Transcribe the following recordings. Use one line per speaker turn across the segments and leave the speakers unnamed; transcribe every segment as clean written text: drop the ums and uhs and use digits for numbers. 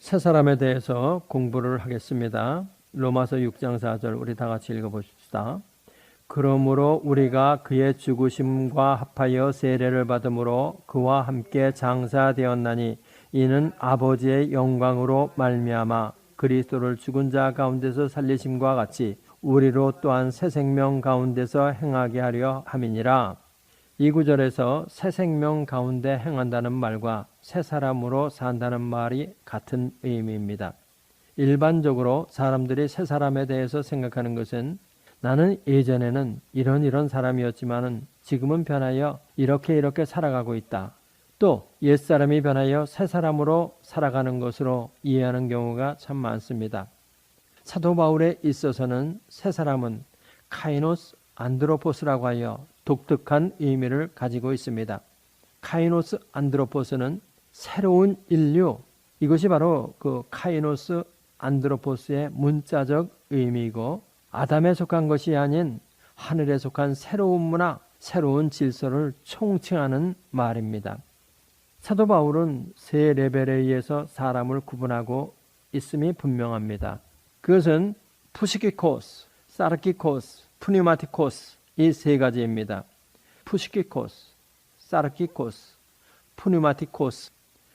새 사람에 대해서 공부를 하겠습니다. 로마서 6장 4절 우리 다 같이 읽어보십시다. 그러므로 우리가 그의 죽으심과 합하여 세례를 받음으로 그와 함께 장사되었나니 이는 아버지의 영광으로 말미암아 그리스도를 죽은 자 가운데서 살리심과 같이 우리로 또한 새 생명 가운데서 행하게 하려 함이니라. 이 구절에서 새 생명 가운데 행한다는 말과 새 사람으로 산다는 말이 같은 의미입니다. 일반적으로 사람들이 새 사람에 대해서 생각하는 것은 나는 예전에는 이런 사람이었지만은 지금은 변하여 이렇게 살아가고 있다. 또 옛사람이 변하여 새 사람으로 살아가는 것으로 이해하는 경우가 참 많습니다. 사도 바울에 있어서는 새 사람은 카이노스 안드로포스라고 하여 독특한 의미를 가지고 있습니다. 카이노스 안드로포스는 새로운 인류, 이것이 바로 그 카이노스 안드로포스의 문자적 의미이고 아담에 속한 것이 아닌 하늘에 속한 새로운 문화, 새로운 질서를 총칭하는 말입니다. 사도 바울은 세 레벨에 의해서 사람을 구분하고 있음이 분명합니다. 그것은 푸시키코스, 사르키코스, 푸뉴마티코스 이 세 가지입니다. 푸시키코스, 사르키코스, 푸뉴마티코스.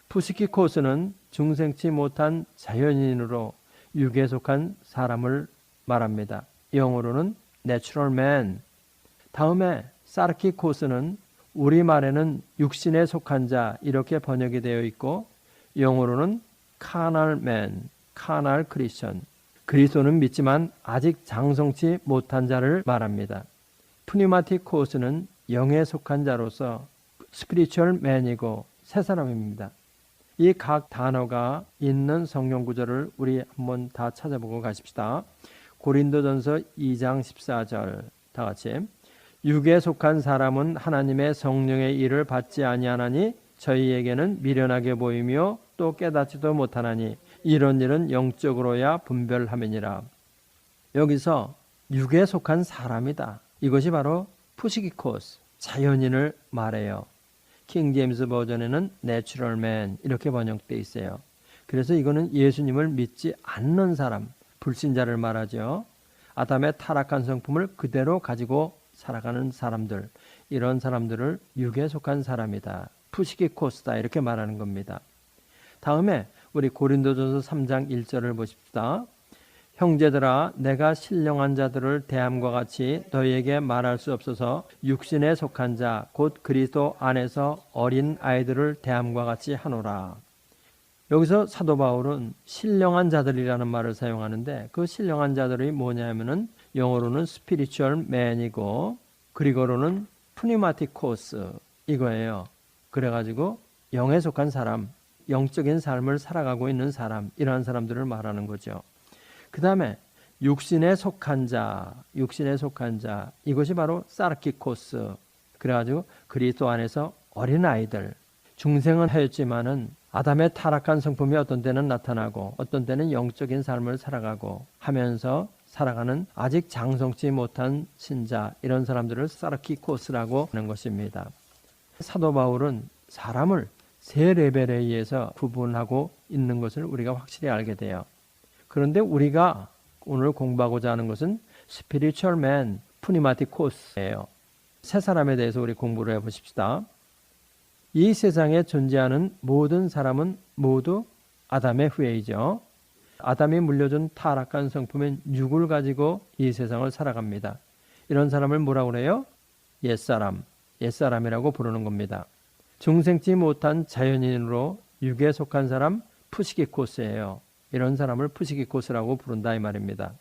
푸시키코스는 중생치 못한 자연인으로 육에 속한 사람을 말합니다. 영어로는 natural man. 다음에 사르키코스는 우리말에는 육신에 속한 자 이렇게 번역이 되어 있고 영어로는 carnal man, carnal Christian. 그리스도는 믿지만 아직 장성치 못한 자를 말합니다. 푸뉴마티코스는 영에 속한 자로서 spiritual man이고 새 사람입니다. 이 각 단어가 있는 성경 구절을 우리 한번 다 찾아보고 가십시다. 고린도전서 2장 14절 다 같이 육에 속한 사람은 하나님의 성령의 일을 받지 아니하나니 저희에게는 미련하게 보이며 또 깨닫지도 못하나니 이런 일은 영적으로야 분별함이니라. 여기서 육에 속한 사람이다. 이것이 바로 푸시키코스, 자연인을 말해요. 킹 제임스 버전에는 내추럴 맨 이렇게 번역되어 있어요. 그래서 이거는 예수님을 믿지 않는 사람, 불신자를 말하죠. 아담의 타락한 성품을 그대로 가지고 살아가는 사람들, 이런 사람들을 육에 속한 사람이다. 푸시키코스다 이렇게 말하는 겁니다. 다음에 우리 고린도전서 3장 1절을 보십시다. 형제들아 내가 신령한 자들을 대함과 같이 너희에게 말할 수 없어서 육신에 속한 자 곧 그리스도 안에서 어린 아이들을 대함과 같이 하노라. 여기서 사도 바울은 신령한 자들이라는 말을 사용하는데 그 신령한 자들이 뭐냐면은 영어로는 spiritual man이고 그리고로는 pneumatikos 이거예요. 그래가지고 영에 속한 사람, 영적인 삶을 살아가고 있는 사람, 이러한 사람들을 말하는 거죠. 그 다음에 육신에 속한 자, 이것이 바로 사르키코스. 그래가지고 그리스도 안에서 어린아이들, 중생은 하였지만은 아담의 타락한 성품이 어떤 때는 나타나고 어떤 때는 영적인 삶을 살아가고 하면서 살아가는 아직 장성치 못한 신자, 이런 사람들을 사르키코스라고 하는 것입니다. 사도 바울은 사람을 세 레벨에 의해서 구분하고 있는 것을 우리가 확실히 알게 돼요. 그런데 우리가 오늘 공부하고자 하는 것은 spiritual man, pneumatikos예요. 새 사람에 대해서 우리 공부를 해보십시다. 이 세상에 존재하는 모든 사람은 모두 아담의 후예이죠. 아담이 물려준 타락한 성품인 육을 가지고 이 세상을 살아갑니다. 이런 사람을 뭐라고 그래요? 옛사람이라고 부르는 겁니다. 중생치 못한 자연인으로 육에 속한 사람 푸시키코스예요. 이런 사람을 푸시키코스라고 부른다 이 말입니다.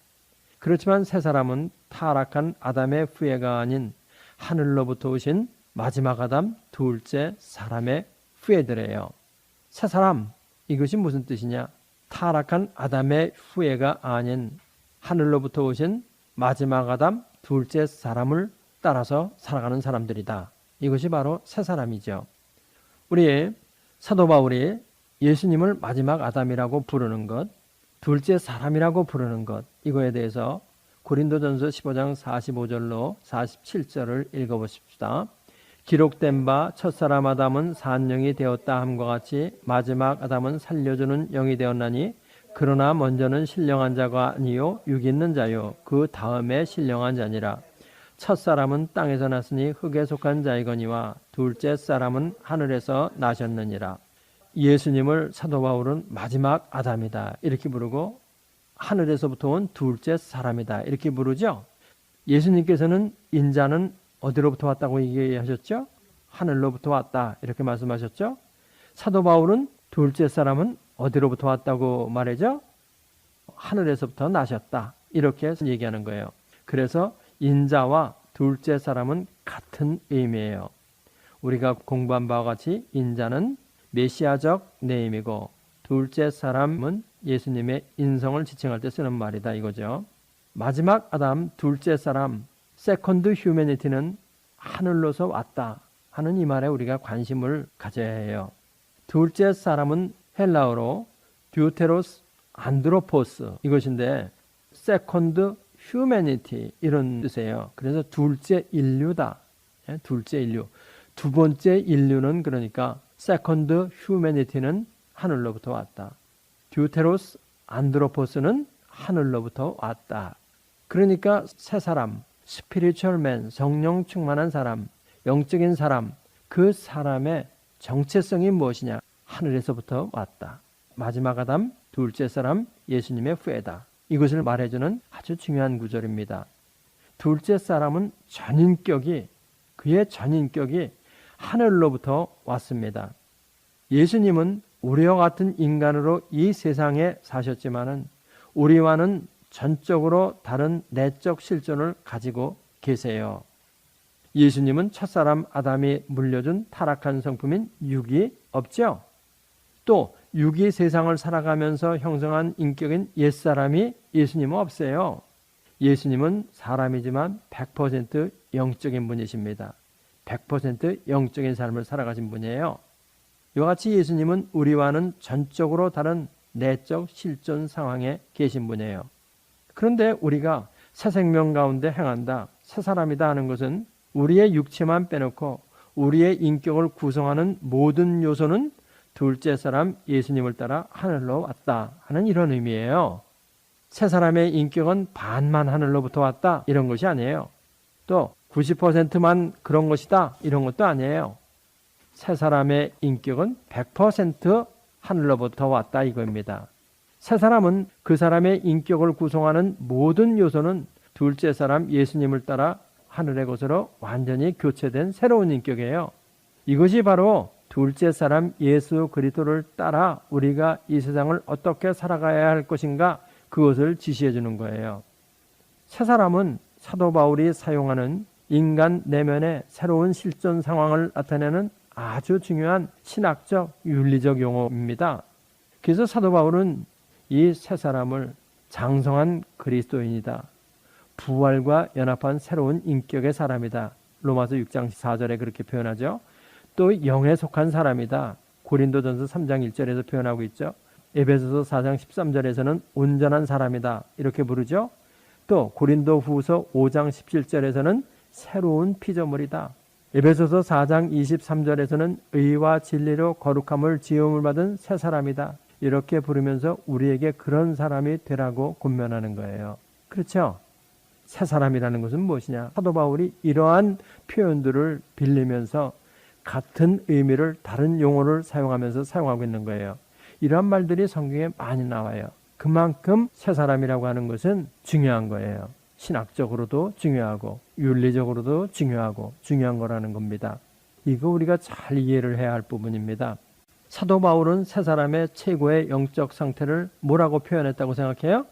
그렇지만 새 사람은 타락한 아담의 후예가 아닌 하늘로부터 오신 마지막 아담 둘째 사람의 후예들이에요. 새 사람, 이것이 무슨 뜻이냐? 타락한 아담의 후예가 아닌 하늘로부터 오신 마지막 아담 둘째 사람을 따라서 살아가는 사람들이다. 이것이 바로 새 사람이죠. 우리 사도 바울이 예수님을 마지막 아담이라고 부르는 것, 둘째 사람이라고 부르는 것, 이거에 대해서 고린도전서 15장 45절로 47절을 읽어보십시다. 기록된 바 첫사람 아담은 산영이 되었다 함과 같이 마지막 아담은 살려주는 영이 되었나니 그러나 먼저는 신령한 자가 아니요 육 있는 자요 그 다음에 신령한 자니라. 첫사람은 땅에서 났으니 흙에 속한 자이거니와 둘째 사람은 하늘에서 나셨느니라. 예수님을 사도 바울은 마지막 아담이다 이렇게 부르고 하늘에서부터 온 둘째 사람이다 이렇게 부르죠. 예수님께서는 인자는 어디로부터 왔다고 얘기하셨죠? 하늘로부터 왔다 이렇게 말씀하셨죠. 사도 바울은 둘째 사람은 어디로부터 왔다고 말하죠? 하늘에서부터 나셨다 이렇게 얘기하는 거예요. 그래서 인자와 둘째 사람은 같은 의미예요. 우리가 공부한 바와 같이 인자는 메시아적 네임이고 둘째 사람은 예수님의 인성을 지칭할 때 쓰는 말이다 이거죠. 마지막 아담 둘째 사람 세컨드 휴머니티는 하늘로서 왔다 하는 이 말에 우리가 관심을 가져야 해요. 둘째 사람은 헬라어로 듀테로스 안드로포스 이것인데 세컨드 휴머니티 이런 뜻이에요. 그래서 둘째 인류다. 둘째 인류. 두 번째 인류는 그러니까 세컨드 휴머니티는 하늘로부터 왔다. 듀테로스 안드로포스는 하늘로부터 왔다. 그러니까 새 사람, 스피리추얼 맨, 성령 충만한 사람, 영적인 사람, 그 사람의 정체성이 무엇이냐? 하늘에서부터 왔다. 마지막 아담, 둘째 사람, 예수님의 후예다. 이것을 말해주는 아주 중요한 구절입니다. 둘째 사람은 그의 전인격이 하늘로부터 왔습니다. 예수님은 우리와 같은 인간으로 이 세상에 사셨지만은 우리와는 전적으로 다른 내적 실존을 가지고 계세요. 예수님은 첫사람 아담이 물려준 타락한 성품인 육이 없죠. 또 육이 세상을 살아가면서 형성한 인격인 옛사람이 예수님은 없어요. 예수님은 사람이지만 100% 영적인 분이십니다. 100% 영적인 삶을 살아가신 분이에요. 이와 같이 예수님은 우리와는 전적으로 다른 내적 실존 상황에 계신 분이에요. 그런데 우리가 새 생명 가운데 행한다, 새 사람이다 하는 것은 우리의 육체만 빼놓고 우리의 인격을 구성하는 모든 요소는 둘째 사람 예수님을 따라 하늘로 왔다 하는 이런 의미예요. 새 사람의 인격은 반만 하늘로부터 왔다 이런 것이 아니에요. 또 90%만 그런 것이다 이런 것도 아니에요. 새 사람의 인격은 100% 하늘로부터 왔다 이겁니다. 새 사람은 그 사람의 인격을 구성하는 모든 요소는 둘째 사람 예수님을 따라 하늘의 것으로 완전히 교체된 새로운 인격이에요. 이것이 바로 둘째 사람 예수 그리스도를 따라 우리가 이 세상을 어떻게 살아가야 할 것인가 그것을 지시해 주는 거예요. 새 사람은 사도 바울이 사용하는 인간 내면의 새로운 실존 상황을 나타내는 아주 중요한 신학적 윤리적 용어입니다. 그래서 사도 바울은 이 새 사람을 장성한 그리스도인이다. 부활과 연합한 새로운 인격의 사람이다. 로마서 6장 4절에 그렇게 표현하죠. 또 영에 속한 사람이다. 고린도전서 3장 1절에서 표현하고 있죠. 에베소서 4장 13절에서는 온전한 사람이다. 이렇게 부르죠. 또 고린도후서 5장 17절에서는 새로운 피조물이다. 에베소서 4장 23절에서는 의와 진리로 거룩함을 지음을 받은 새 사람이다. 이렇게 부르면서 우리에게 그런 사람이 되라고 권면하는 거예요. 그렇죠? 새 사람이라는 것은 무엇이냐? 사도 바울이 이러한 표현들을 빌리면서 같은 의미를 다른 용어를 사용하면서 사용하고 있는 거예요. 이러한 말들이 성경에 많이 나와요. 그만큼 새 사람이라고 하는 것은 중요한 거예요. 신학적으로도 중요하고 윤리적으로도 중요한 거라는 겁니다. 이거 우리가 잘 이해를 해야 할 부분입니다. 사도 바울은 새 사람의 최고의 영적 상태를 뭐라고 표현했다고 생각해요?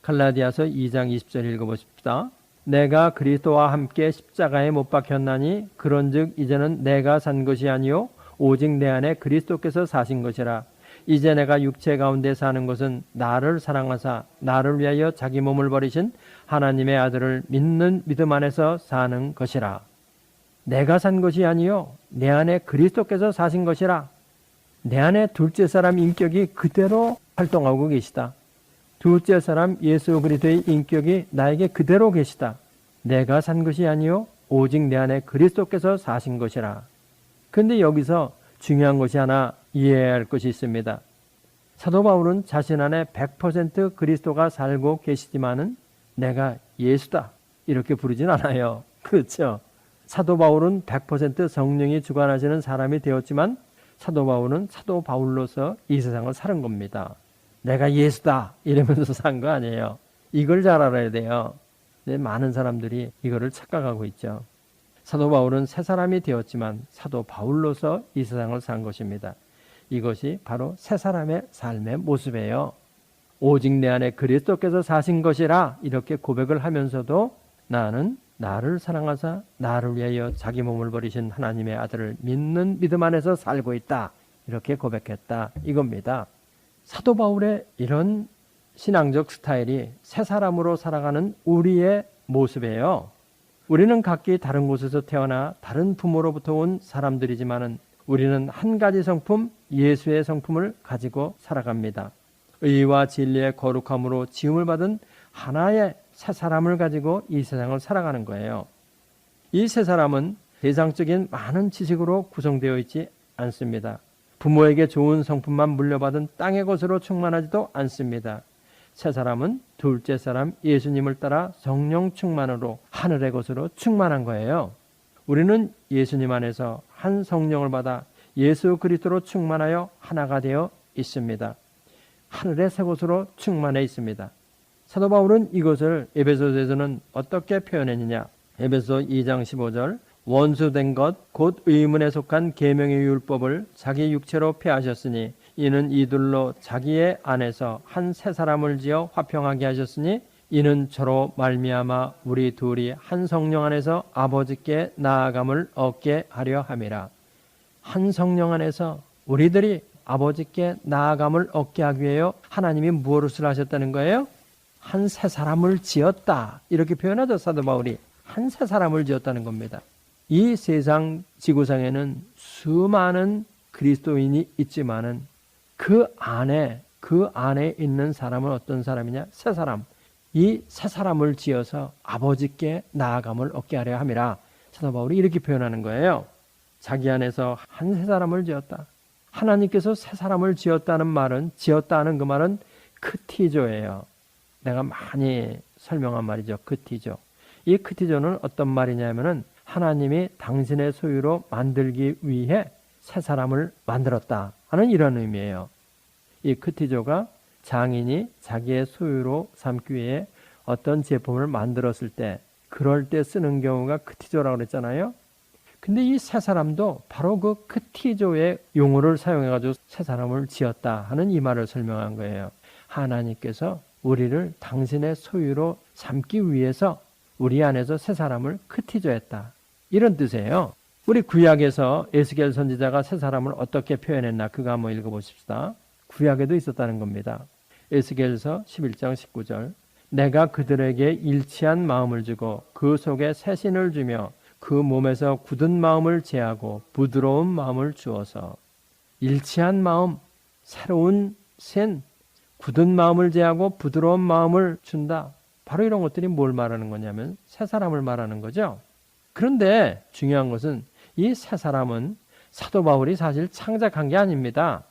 갈라디아서 2장 20절 읽어보십시다. 내가 그리스도와 함께 십자가에 못 박혔나니 그런즉 이제는 내가 산 것이 아니요 오직 내 안에 그리스도께서 사신 것이라. 이제 내가 육체 가운데 사는 것은 나를 사랑하사 나를 위하여 자기 몸을 버리신 하나님의 아들을 믿는 믿음 안에서 사는 것이라. 내가 산 것이 아니요 내 안에 그리스도께서 사신 것이라. 내 안에 둘째 사람 인격이 그대로 활동하고 계시다. 둘째 사람 예수 그리스도의 인격이 나에게 그대로 계시다. 내가 산 것이 아니요 오직 내 안에 그리스도께서 사신 것이라. 그런데 여기서 중요한 것이 하나 이해해야 할 것이 있습니다. 사도 바울은 자신 안에 100% 그리스도가 살고 계시지만은 내가 예수다 이렇게 부르진 않아요. 그렇죠? 사도 바울은 100% 성령이 주관하시는 사람이 되었지만 사도 바울은 사도 바울로서 이 세상을 사는 겁니다. 내가 예수다 이러면서 산 거 아니에요. 이걸 잘 알아야 돼요. 근데 많은 사람들이 이거를 착각하고 있죠. 사도 바울은 새 사람이 되었지만 사도 바울로서 이 세상을 산 것입니다. 이것이 바로 새 사람의 삶의 모습이에요. 오직 내 안에 그리스도께서 사신 것이라 이렇게 고백을 하면서도 나는 나를 사랑하사 나를 위하여 자기 몸을 버리신 하나님의 아들을 믿는 믿음 안에서 살고 있다. 이렇게 고백했다. 이겁니다. 사도 바울의 이런 신앙적 스타일이 새 사람으로 살아가는 우리의 모습이에요. 우리는 각기 다른 곳에서 태어나 다른 부모로부터 온 사람들이지만은 우리는 한 가지 성품, 예수의 성품을 가지고 살아갑니다. 의와 진리의 거룩함으로 지음을 받은 하나의 새 사람을 가지고 이 세상을 살아가는 거예요. 이 새 사람은 세상적인 많은 지식으로 구성되어 있지 않습니다. 부모에게 좋은 성품만 물려받은 땅의 것으로 충만하지도 않습니다. 새 사람은 둘째 사람 예수님을 따라 성령 충만으로 하늘의 것으로 충만한 거예요. 우리는 예수님 안에서 한 성령을 받아 예수 그리스도로 충만하여 하나가 되어 있습니다. 하늘의 새 것으로 충만해 있습니다. 사도 바울은 이것을 에베소서에서는 어떻게 표현했느냐? 에베소 2장 15절 원수된 것 곧 의문에 속한 계명의 율법을 자기 육체로 폐하셨으니 이는 이들로 자기의 안에서 한 새 사람을 지어 화평하게 하셨으니 이는 저로 말미암아 우리 둘이 한 성령 안에서 아버지께 나아감을 얻게 하려 함이라. 한 성령 안에서 우리들이 아버지께 나아감을 얻게 하기 위하여 하나님이 무엇을 하셨다는 거예요? 한 새 사람을 지었다. 이렇게 표현하죠. 사도 바울이. 한 새 사람을 지었다는 겁니다. 이 세상 지구상에는 수많은 그리스도인이 있지만은 그 안에 있는 사람은 어떤 사람이냐? 새 사람. 이 새 사람을 지어서 아버지께 나아감을 얻게 하려 함이라. 사도 바울이 이렇게 표현하는 거예요. 자기 안에서 한 새 사람을 지었다. 하나님께서 새 사람을 지었다는 말은 지었다는 그 말은 크티조예요. 내가 많이 설명한 말이죠. 크티조. 이 크티조는 어떤 말이냐면은 하나님이 당신의 소유로 만들기 위해 새 사람을 만들었다 하는 이런 의미예요. 이 크티조가 장인이 자기의 소유로 삼기 위해 어떤 제품을 만들었을 때 그럴 때 쓰는 경우가 크티조라고 그랬잖아요. 근데 이 새 사람도 바로 그 크티조의 용어를 사용해가지고 새 사람을 지었다 하는 이 말을 설명한 거예요. 하나님께서 우리를 당신의 소유로 삼기 위해서 우리 안에서 새 사람을 크티조했다. 이런 뜻이에요. 우리 구약에서 에스겔 선지자가 새 사람을 어떻게 표현했나 그거 한번 읽어보십시다. 구약에도 있었다는 겁니다. 에스겔서 11장 19절 내가 그들에게 일치한 마음을 주고 그 속에 새 신을 주며 그 몸에서 굳은 마음을 제하고 부드러운 마음을 주어서 일치한 마음, 새로운 신, 굳은 마음을 제하고 부드러운 마음을 준다. 바로 이런 것들이 뭘 말하는 거냐면 새 사람을 말하는 거죠. 그런데 중요한 것은 이 새 사람은 사도 바울이 사실 창작한 게 아닙니다.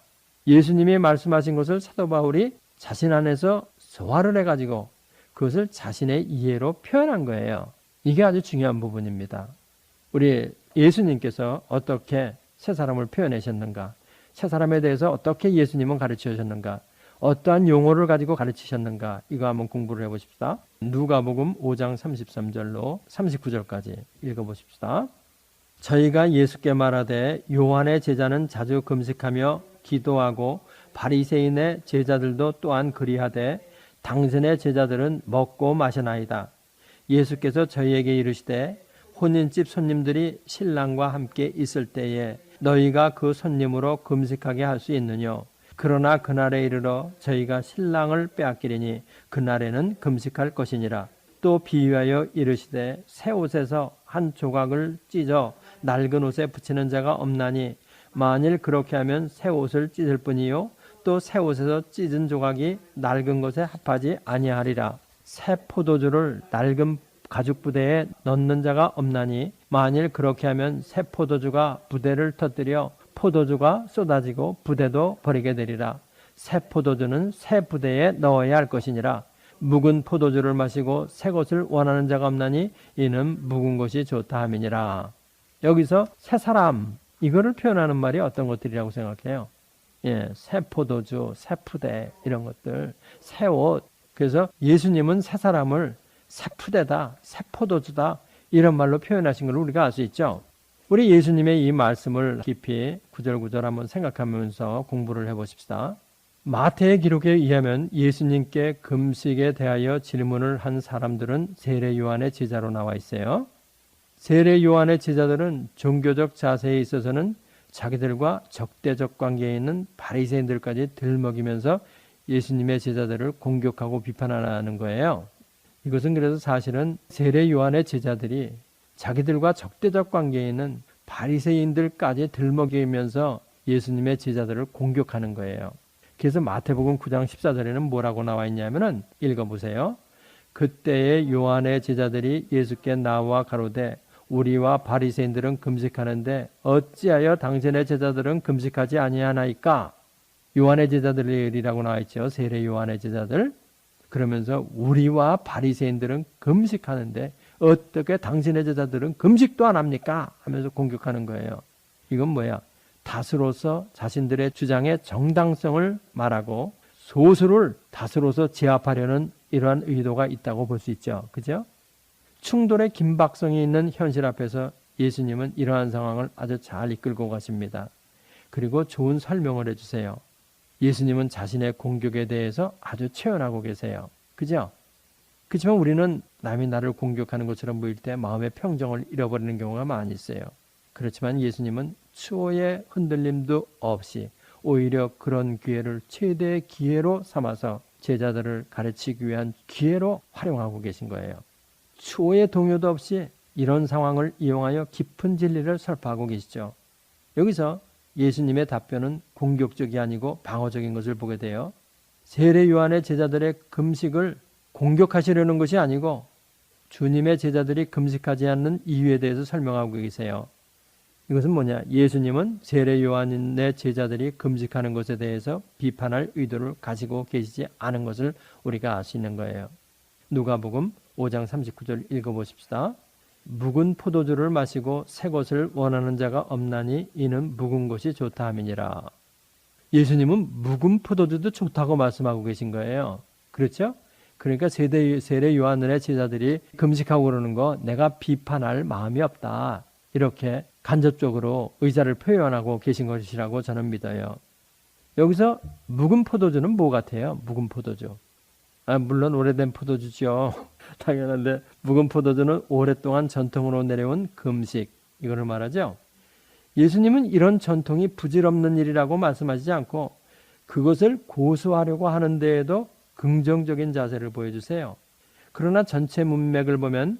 예수님이 말씀하신 것을 사도 바울이 자신 안에서 소화를 해가지고 그것을 자신의 이해로 표현한 거예요. 이게 아주 중요한 부분입니다. 우리 예수님께서 어떻게 새 사람을 표현하셨는가? 새 사람에 대해서 어떻게 예수님은 가르쳐 주셨는가? 어떠한 용어를 가지고 가르치셨는가? 이거 한번 공부를 해보십시다. 누가복음 5장 33절로 39절까지 읽어보십시다. 저희가 예수께 말하되 요한의 제자는 자주 금식하며 기도하고 바리새인의 제자들도 또한 그리하되 당신의 제자들은 먹고 마시나이다. 예수께서 저희에게 이르시되 혼인집 손님들이 신랑과 함께 있을 때에 너희가 그 손님으로 금식하게 할 수 있느뇨? 그러나 그날에 이르러 저희가 신랑을 빼앗기리니 그날에는 금식할 것이니라. 또 비유하여 이르시되 새 옷에서 한 조각을 찢어 낡은 옷에 붙이는 자가 없나니 만일 그렇게 하면 새 옷을 찢을 뿐이요 또 새 옷에서 찢은 조각이 낡은 것에 합하지 아니하리라. 새 포도주를 낡은 가죽 부대에 넣는 자가 없나니 만일 그렇게 하면 새 포도주가 부대를 터뜨려 포도주가 쏟아지고 부대도 버리게 되리라. 새 포도주는 새 부대에 넣어야 할 것이니라. 묵은 포도주를 마시고 새 것을 원하는 자가 없나니 이는 묵은 것이 좋다 함이니라. 여기서 새 사람 이거를 표현하는 말이 어떤 것들이라고 생각해요? 새 포도주, 새 푸대 이런 것들, 새 옷. 그래서 예수님은 새 사람을 새 푸대다, 새 포도주다 이런 말로 표현하신 걸 우리가 알 수 있죠. 우리 예수님의 이 말씀을 깊이 구절구절 한번 생각하면서 공부를 해보십시다. 마태의 기록에 의하면 예수님께 금식에 대하여 질문을 한 사람들은 세례 요한의 제자로 나와 있어요. 세례 요한의 제자들은 종교적 자세에 있어서는 자기들과 적대적 관계에 있는 바리새인들까지 들먹이면서 예수님의 제자들을 공격하고 비판하는 거예요. 이것은 그래서 사실은 세례 요한의 제자들이 자기들과 적대적 관계에 있는 바리새인들까지 들먹이면서 예수님의 제자들을 공격하는 거예요. 그래서 마태복음 9장 14절에는 뭐라고 나와 있냐면은 읽어보세요. 그때의 요한의 제자들이 예수께 나와 가로되 우리와 바리새인들은 금식하는데 어찌하여 당신의 제자들은 금식하지 아니하나이까? 요한의 제자들이라고 나와 있죠. 세례 요한의 제자들. 그러면서 우리와 바리새인들은 금식하는데 어떻게 당신의 제자들은 금식도 안 합니까? 하면서 공격하는 거예요. 이건 뭐야? 다수로서 자신들의 주장의 정당성을 말하고 소수를 다수로서 제압하려는 이러한 의도가 있다고 볼 수 있죠. 그죠? 충돌의 긴박성이 있는 현실 앞에서 예수님은 이러한 상황을 아주 잘 이끌고 가십니다. 그리고 좋은 설명을 해주세요. 예수님은 자신의 공격에 대해서 아주 체현하고 계세요. 그죠? 그렇지만 우리는 남이 나를 공격하는 것처럼 보일 때 마음의 평정을 잃어버리는 경우가 많이 있어요. 그렇지만 예수님은 추호의 흔들림도 없이 오히려 그런 기회를 최대의 기회로 삼아서 제자들을 가르치기 위한 기회로 활용하고 계신 거예요. 추호의 동요도 없이 이런 상황을 이용하여 깊은 진리를 설파하고 계시죠. 여기서 예수님의 답변은 공격적이 아니고 방어적인 것을 보게 돼요. 세례 요한의 제자들의 금식을 공격하시려는 것이 아니고 주님의 제자들이 금식하지 않는 이유에 대해서 설명하고 계세요. 이것은 뭐냐? 예수님은 세례 요한의 제자들이 금식하는 것에 대해서 비판할 의도를 가지고 계시지 않은 것을 우리가 알 수 있는 거예요. 누가복음 5장 39절 읽어보십시다. 묵은 포도주를 마시고 새 것을 원하는 자가 없나니 이는 묵은 것이 좋다 함이니라. 예수님은 묵은 포도주도 좋다고 말씀하고 계신 거예요. 그렇죠? 그러니까 세례 요한의 제자들이 금식하고 그러는 거 내가 비판할 마음이 없다. 이렇게 간접적으로 의사를 표현하고 계신 것이라고 저는 믿어요. 여기서 묵은 포도주는 뭐 같아요? 묵은 포도주. 물론 오래된 포도주죠. 당연한데 묵은 포도주는 오랫동안 전통으로 내려온 금식 이거를 말하죠. 예수님은 이런 전통이 부질없는 일이라고 말씀하시지 않고 그것을 고수하려고 하는 데에도 긍정적인 자세를 보여주세요. 그러나 전체 문맥을 보면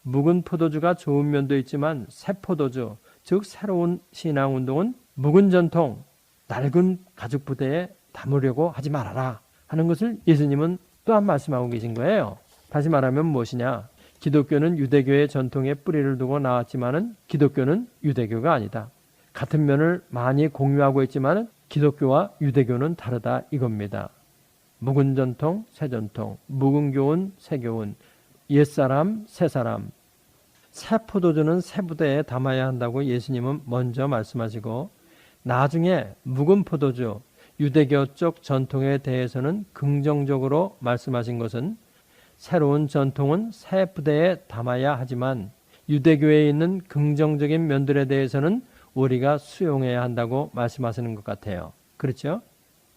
묵은 포도주가 좋은 면도 있지만 새 포도주, 즉 새로운 신앙운동은 묵은 전통, 낡은 가죽 부대에 담으려고 하지 말아라 하는 것을 예수님은 또한 말씀하고 계신 거예요. 다시 말하면 무엇이냐? 기독교는 유대교의 전통에 뿌리를 두고 나왔지만은 기독교는 유대교가 아니다. 같은 면을 많이 공유하고 있지만 기독교와 유대교는 다르다 이겁니다. 묵은 전통, 새 전통, 묵은 교훈, 새 교훈, 옛사람, 새사람. 새 포도주는 새 부대에 담아야 한다고 예수님은 먼저 말씀하시고 나중에 묵은 포도주, 유대교 쪽 전통에 대해서는 긍정적으로 말씀하신 것은 새로운 전통은 새 부대에 담아야 하지만 유대교에 있는 긍정적인 면들에 대해서는 우리가 수용해야 한다고 말씀하시는 것 같아요. 그렇죠?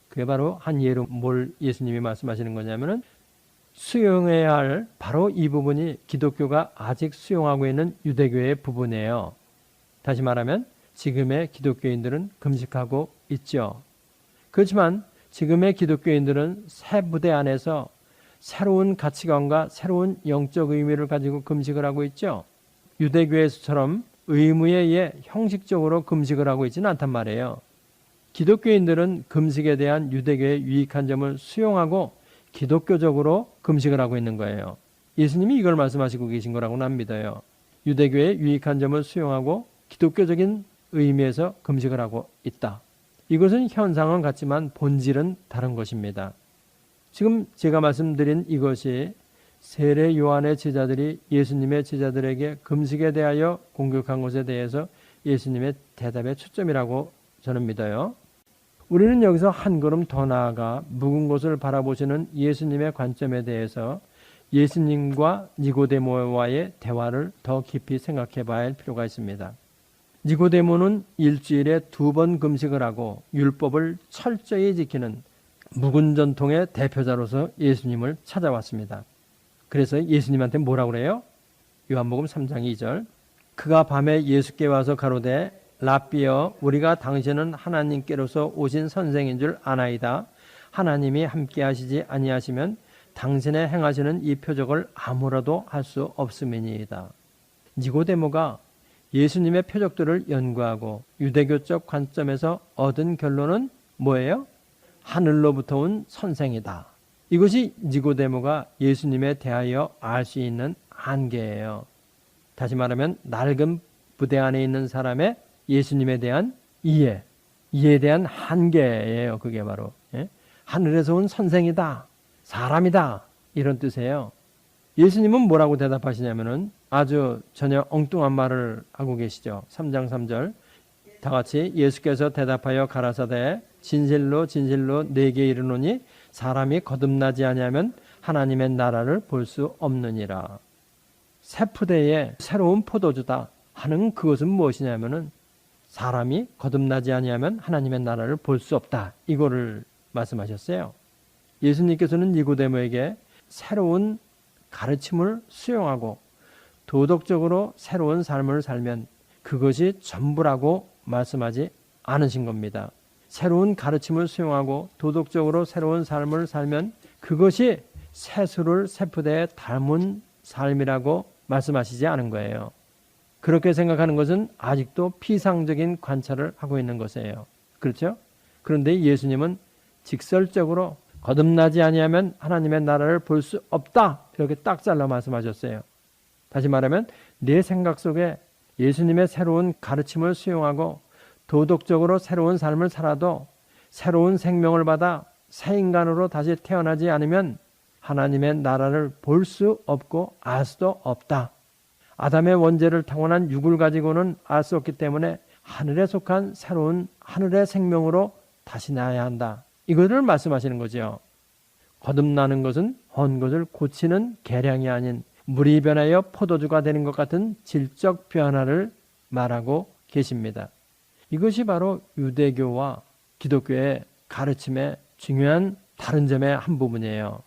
그게 바로 한 예로 뭘 예수님이 말씀하시는 거냐면은 수용해야 할 바로 이 부분이 기독교가 아직 수용하고 있는 유대교의 부분이에요. 다시 말하면 지금의 기독교인들은 금식하고 있죠. 그렇지만 지금의 기독교인들은 새 부대 안에서 새로운 가치관과 새로운 영적 의미를 가지고 금식을 하고 있죠. 유대교에서처럼 의무에 의해 형식적으로 금식을 하고 있지는 않단 말이에요. 기독교인들은 금식에 대한 유대교의 유익한 점을 수용하고 기독교적으로 금식을 하고 있는 거예요. 예수님이 이걸 말씀하시고 계신 거라고 난 믿어요. 유대교의 유익한 점을 수용하고 기독교적인 의미에서 금식을 하고 있다. 이것은 현상은 같지만 본질은 다른 것입니다. 지금 제가 말씀드린 이것이 세례 요한의 제자들이 예수님의 제자들에게 금식에 대하여 공격한 것에 대해서 예수님의 대답의 초점이라고 저는 믿어요. 우리는 여기서 한 걸음 더 나아가 묵은 곳을 바라보시는 예수님의 관점에 대해서 예수님과 니고데모와의 대화를 더 깊이 생각해 봐야 할 필요가 있습니다. 니고데모는 일주일에 2번 금식을 하고 율법을 철저히 지키는 묵은 전통의 대표자로서 예수님을 찾아왔습니다. 그래서 예수님한테 뭐라고 그래요? 요한복음 3장 2절. 그가 밤에 예수께 와서 가로되 라삐여 우리가 당신은 하나님께로서 오신 선생인 줄 아나이다. 하나님이 함께 하시지 아니하시면 당신의 행하시는 이 표적을 아무라도 할 수 없음이니이다. 니고데모가 예수님의 표적들을 연구하고 유대교적 관점에서 얻은 결론은 뭐예요? 하늘로부터 온 선생이다. 이것이 니고데모가 예수님에 대하여 알 수 있는 한계예요. 다시 말하면 낡은 부대 안에 있는 사람의 예수님에 대한 이해에 대한 한계예요. 그게 바로 하늘에서 온 선생이다. 사람이다. 이런 뜻이에요. 예수님은 뭐라고 대답하시냐면은 아주 전혀 엉뚱한 말을 하고 계시죠. 3장 3절 다 같이 예수께서 대답하여 가라사대 진실로 진실로 내게 이르노니 사람이 거듭나지 아니하면 하나님의 나라를 볼 수 없느니라. 새 푸대에 새로운 포도주다 하는 그것은 무엇이냐면은 사람이 거듭나지 아니하면 하나님의 나라를 볼 수 없다. 이거를 말씀하셨어요. 예수님께서는 니고데모에게 새로운 가르침을 수용하고 도덕적으로 새로운 삶을 살면 그것이 전부라고 말씀하지 않으신 겁니다. 새로운 가르침을 수용하고 도덕적으로 새로운 삶을 살면 그것이 새수를 새푸대에 닮은 삶이라고 말씀하시지 않은 거예요. 그렇게 생각하는 것은 아직도 피상적인 관찰을 하고 있는 것이에요. 그렇죠? 그런데 예수님은 직설적으로 거듭나지 아니하면 하나님의 나라를 볼 수 없다. 이렇게 딱 잘라 말씀하셨어요. 다시 말하면 내 생각 속에 예수님의 새로운 가르침을 수용하고 도덕적으로 새로운 삶을 살아도 새로운 생명을 받아 새 인간으로 다시 태어나지 않으면 하나님의 나라를 볼 수 없고 알 수도 없다. 아담의 원죄를 타고난 육을 가지고는 알 수 없기 때문에 하늘에 속한 새로운 하늘의 생명으로 다시 나야 한다. 이것을 말씀하시는 거죠. 거듭나는 것은 헌 것을 고치는 계량이 아닌 물이 변하여 포도주가 되는 것 같은 질적 변화를 말하고 계십니다. 이것이 바로 유대교와 기독교의 가르침의 중요한 다른 점의 한 부분이에요.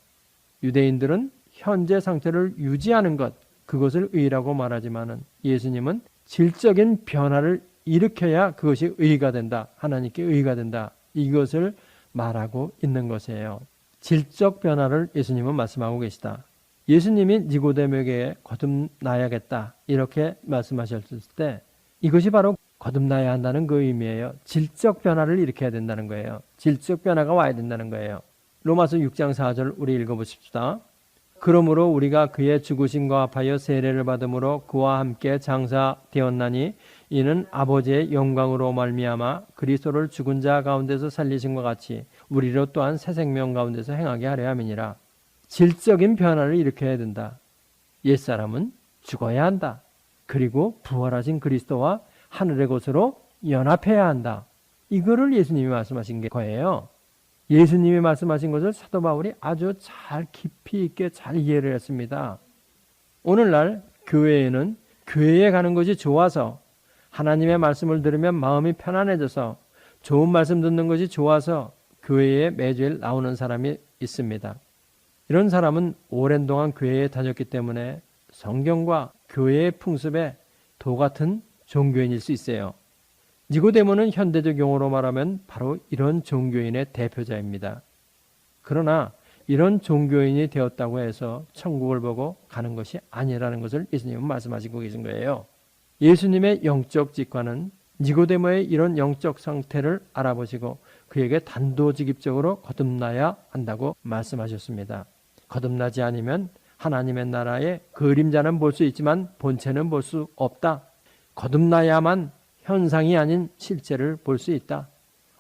유대인들은 현재 상태를 유지하는 것, 그것을 의라고 말하지만은 예수님은 질적인 변화를 일으켜야 그것이 의가 된다. 하나님께 의가 된다. 이것을 말하고 있는 것이에요. 질적 변화를 예수님은 말씀하고 계시다. 예수님이 니고데모에게 거듭나야겠다 이렇게 말씀하셨을 때 이것이 바로 거듭나야 한다는 그 의미예요. 질적 변화를 일으켜야 된다는 거예요. 질적 변화가 와야 된다는 거예요. 로마서 6장 4절 우리 읽어보십시다. 그러므로 우리가 그의 죽으심과 합하여 세례를 받음으로 그와 함께 장사되었나니 이는 아버지의 영광으로 말미암아 그리스도를 죽은 자 가운데서 살리신과 같이 우리로 또한 새 생명 가운데서 행하게 하려 함이니라. 질적인 변화를 일으켜야 된다. 옛사람은 죽어야 한다. 그리고 부활하신 그리스도와 하늘의 곳으로 연합해야 한다. 이거를 예수님이 말씀하신 거예요. 예수님이 말씀하신 것을 사도 바울이 아주 잘 깊이 있게 잘 이해를 했습니다. 오늘날 교회에는 교회에 가는 것이 좋아서 하나님의 말씀을 들으면 마음이 편안해져서 좋은 말씀 듣는 것이 좋아서 교회에 매주일 나오는 사람이 있습니다. 이런 사람은 오랜 동안 교회에 다녔기 때문에 성경과 교회의 풍습에 도 같은 종교인일 수 있어요. 니고데모는 현대적 용어로 말하면 바로 이런 종교인의 대표자입니다. 그러나 이런 종교인이 되었다고 해서 천국을 보고 가는 것이 아니라는 것을 예수님은 말씀하시고 계신 거예요. 예수님의 영적 직관은 니고데모의 이런 영적 상태를 알아보시고 그에게 단도직입적으로 거듭나야 한다고 말씀하셨습니다. 거듭나지 않으면 하나님의 나라의 그림자는 볼 수 있지만 본체는 볼 수 없다. 거듭나야만 현상이 아닌 실제를 볼 수 있다.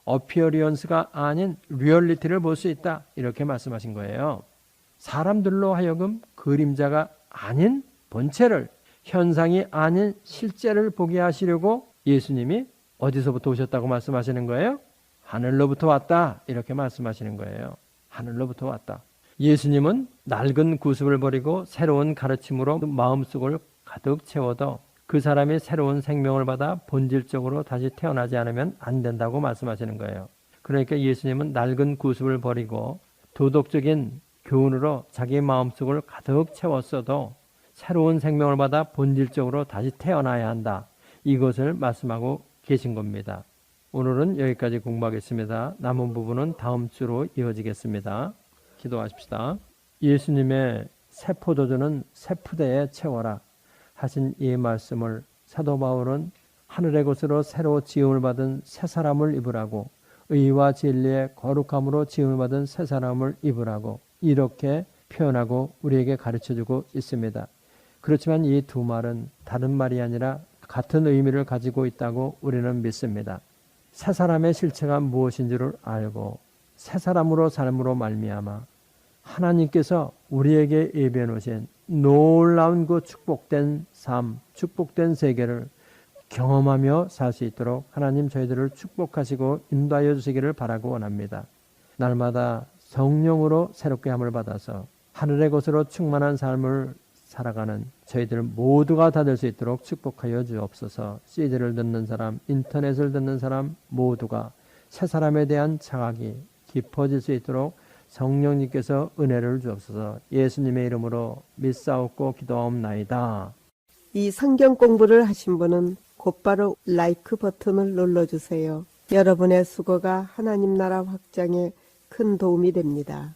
어피어리언스가 아닌 리얼리티를 볼 수 있다. 이렇게 말씀하신 거예요. 사람들로 하여금 그림자가 아닌 본체를, 현상이 아닌 실제를 보게 하시려고 예수님이 어디서부터 오셨다고 말씀하시는 거예요? 하늘로부터 왔다. 이렇게 말씀하시는 거예요. 하늘로부터 왔다. 예수님은 낡은 구습을 버리고 새로운 가르침으로 마음속을 가득 채워도 그 사람이 새로운 생명을 받아 본질적으로 다시 태어나지 않으면 안 된다고 말씀하시는 거예요. 그러니까 예수님은 낡은 구습을 버리고 도덕적인 교훈으로 자기 마음속을 가득 채웠어도 새로운 생명을 받아 본질적으로 다시 태어나야 한다. 이것을 말씀하고 계신 겁니다. 오늘은 여기까지 공부하겠습니다. 남은 부분은 다음 주로 이어지겠습니다. 기도하십시다. 예수님의 새 포도주는 새 푸대에 채워라 하신 이 말씀을 사도 바울은 하늘의 것으로 새로 지음을 받은 새 사람을 입으라고, 의와 진리의 거룩함으로 지음을 받은 새 사람을 입으라고 이렇게 표현하고 우리에게 가르쳐주고 있습니다. 그렇지만 이 두 말은 다른 말이 아니라 같은 의미를 가지고 있다고 우리는 믿습니다. 새 사람의 실체가 무엇인지를 알고 새 사람으로 삶으로 말미암아 하나님께서 우리에게 예비해 놓으신 놀라운 그 축복된 삶, 축복된 세계를 경험하며 살 수 있도록 하나님 저희들을 축복하시고 인도하여 주시기를 바라고 원합니다. 날마다 성령으로 새롭게 함을 받아서 하늘의 것으로 충만한 삶을 살아가는 저희들 모두가 다 될 수 있도록 축복하여 주옵소서. CD를 듣는 사람, 인터넷을 듣는 사람 모두가 새 사람에 대한 자각이 깊어질 수 있도록 성령님께서 은혜를 주옵소서. 예수님의 이름으로 믿사옵고 기도하옵나이다.
이 성경 공부를 하신 분은 곧바로 라이크 버튼을 눌러주세요. 여러분의 수고가 하나님 나라 확장에 큰 도움이 됩니다.